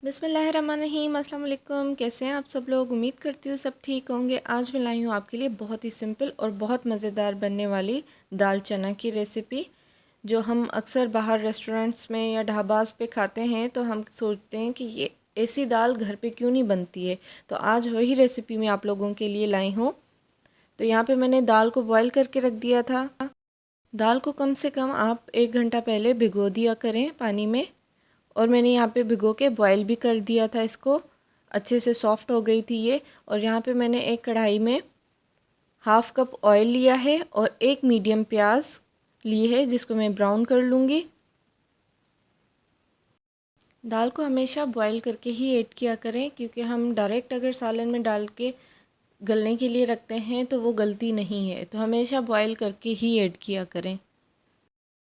बिस्मिल्लाहिर्रहमानिर्रहीम। अस्सलाम वालेकुम। कैसे हैं आप सब लोग? उम्मीद करती हूँ सब ठीक होंगे। आज मैं लाई हूँ आपके लिए बहुत ही सिंपल और बहुत मज़ेदार बनने वाली दाल चना की रेसिपी, जो हम अक्सर बाहर रेस्टोरेंट्स में या ढाबास पे खाते हैं तो हम सोचते हैं कि ये ऐसी दाल घर पे क्यों नहीं बनती है। तो आज वही रेसिपी मैं आप लोगों के लिए लाई हूँ। तो यहाँ पे मैंने दाल को बॉयल करके रख दिया था। दाल को कम से कम आप 1 घंटा पहले भिगो दिया करें पानी में। और मैंने यहाँ पे भिगो के बॉयल भी कर दिया था इसको। अच्छे से सॉफ़्ट हो गई थी ये। और यहाँ पे मैंने एक कढ़ाई में हाफ़ कप ऑयल लिया है और एक मीडियम प्याज ली है, जिसको मैं ब्राउन कर लूँगी। दाल को हमेशा बॉयल करके ही ऐड किया करें, क्योंकि हम डायरेक्ट अगर सालन में डाल के गलने के लिए रखते हैं तो वो गलती नहीं है। तो हमेशा बॉयल करके ही ऐड किया करें।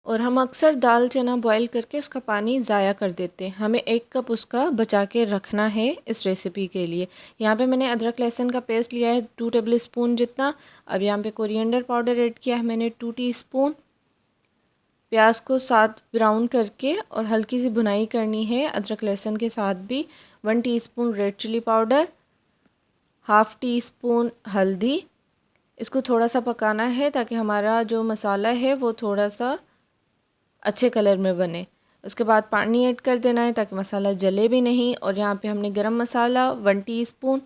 और हम अक्सर दाल चना बॉईल करके उसका पानी ज़ाया कर देते हैं। हमें 1 कप उसका बचा के रखना है इस रेसिपी के लिए। यहाँ पे मैंने अदरक लहसुन का पेस्ट लिया है 2 टेबल स्पून जितना। अब यहाँ पे कोरिएंडर पाउडर ऐड किया है मैंने 2 टीस्पून। प्याज को साथ ब्राउन करके और हल्की सी भुनाई करनी है अदरक लहसुन के साथ भी। 1 teaspoon red chilli powder, half teaspoon हल्दी। इसको थोड़ा सा पकाना है ताकि हमारा जो मसाला है वो थोड़ा सा अच्छे कलर में बने। उसके बाद पानी ऐड कर देना है ताकि मसाला जले भी नहीं। और यहाँ पे हमने गरम मसाला 1 टीस्पून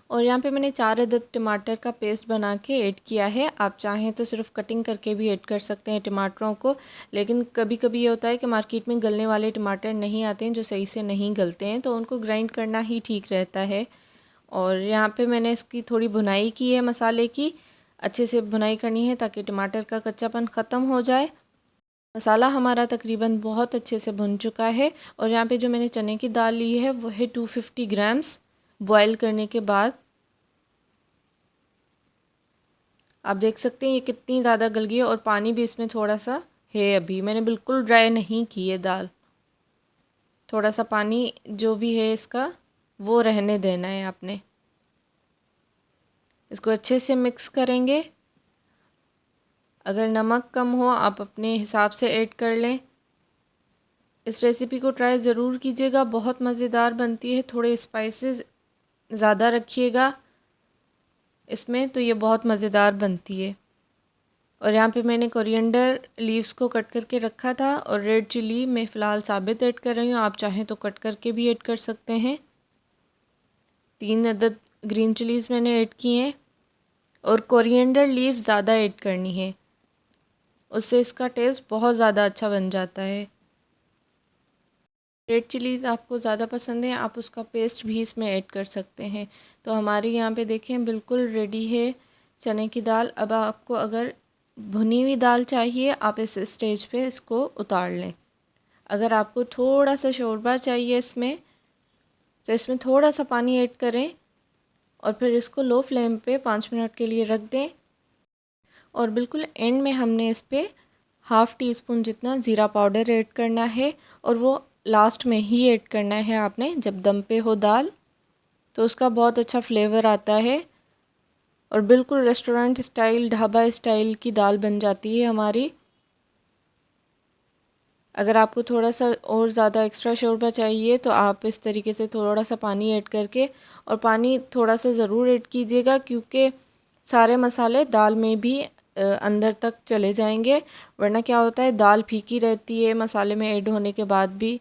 और यहाँ पे मैंने 4 अदद टमाटर का पेस्ट बना के ऐड किया है। आप चाहें तो सिर्फ कटिंग करके भी ऐड कर सकते हैं टमाटरों को, लेकिन कभी कभी ये होता है कि मार्केट में गलने वाले टमाटर नहीं आते हैं, जो सही से नहीं गलते हैं, तो उनको ग्राइंड करना ही ठीक रहता है। और यहाँ पे मैंने इसकी थोड़ी भुनाई की है मसाले की। अच्छे से भुनाई करनी है ताकि टमाटर का कच्चापन ख़त्म हो जाए। मसाला हमारा तकरीबन बहुत अच्छे से भुन चुका है। और यहाँ पे जो मैंने चने की दाल ली है वो है 250 ग्राम्स। बॉईल करने के बाद आप देख सकते हैं ये कितनी ज़्यादा गल गई है और पानी भी इसमें थोड़ा सा है। अभी मैंने बिल्कुल ड्राई नहीं की है दाल। थोड़ा सा पानी जो भी है इसका वो रहने देना है आपने। इसको अच्छे से मिक्स करेंगे। अगर नमक कम हो आप अपने हिसाब से ऐड कर लें। इस रेसिपी को ट्राई ज़रूर कीजिएगा, बहुत मज़ेदार बनती है। थोड़े स्पाइसेस ज़्यादा रखिएगा इसमें, तो ये बहुत मज़ेदार बनती है। और यहाँ पे मैंने कोरिएंडर लीव्स को कट करके रखा था और रेड चिली मैं फ़िलहाल साबित ऐड कर रही हूँ। आप चाहें तो कट करके भी ऐड कर सकते हैं। 3 अदद ग्रीन चिलीज़ मैंने ऐड की हैं और कोरिएंडर लीव ज़्यादा ऐड करनी है, उससे इसका टेस्ट बहुत ज़्यादा अच्छा बन जाता है। रेड चिलीज़ आपको ज़्यादा पसंद है, आप उसका पेस्ट भी इसमें ऐड कर सकते हैं। तो हमारी यहाँ पे देखें बिल्कुल रेडी है चने की दाल। अब आपको अगर भुनी हुई दाल चाहिए आप इस स्टेज पे इसको उतार लें। अगर आपको थोड़ा सा शोरबा चाहिए इसमें, तो इसमें थोड़ा सा पानी ऐड करें और फिर इसको लो फ्लेम पे 5 मिनट के लिए रख दें। और बिल्कुल एंड में हमने इस पर हाफ़ टी स्पून जितना ज़ीरा पाउडर ऐड करना है और वो लास्ट में ही ऐड करना है आपने, जब दम पे हो दाल, तो उसका बहुत अच्छा फ्लेवर आता है और बिल्कुल रेस्टोरेंट स्टाइल ढाबा स्टाइल की दाल बन जाती है हमारी। अगर आपको थोड़ा सा और ज़्यादा एक्स्ट्रा शोरबा चाहिए तो आप इस तरीके से थोड़ा सा पानी ऐड करके, और पानी थोड़ा सा ज़रूर ऐड कीजिएगा क्योंकि सारे मसाले दाल में भी अंदर तक चले जाएंगे, वरना क्या होता है दाल फीकी रहती है मसाले में ऐड होने के बाद भी।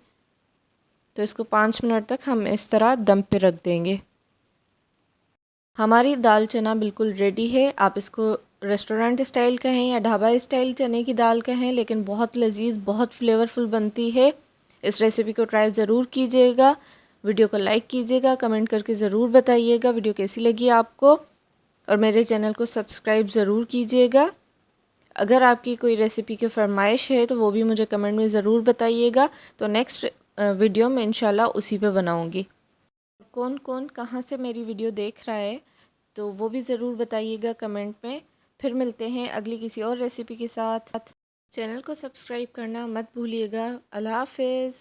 तो इसको 5 मिनट तक हम इस तरह दम पे रख देंगे। हमारी दाल चना बिल्कुल रेडी है। आप इसको रेस्टोरेंट स्टाइल कहें या ढाबा स्टाइल चने की दाल कहें, लेकिन बहुत लजीज बहुत फ्लेवरफुल बनती है। इस रेसिपी को ट्राई ज़रूर कीजिएगा। वीडियो को लाइक कीजिएगा, कमेंट करके ज़रूर बताइएगा वीडियो कैसी लगी आपको, और मेरे चैनल को सब्सक्राइब ज़रूर कीजिएगा। अगर आपकी कोई रेसिपी की फरमाइश है तो वो भी मुझे कमेंट में ज़रूर बताइएगा। तो नेक्स्ट वीडियो में इंशाल्लाह उसी पे बनाऊँगी। कौन कौन कहाँ से मेरी वीडियो देख रहा है तो वो भी ज़रूर बताइएगा कमेंट में। फिर मिलते हैं अगली किसी और रेसिपी के साथ। चैनल को सब्सक्राइब करना मत भूलिएगा। अल्लाह हाफ़िज़।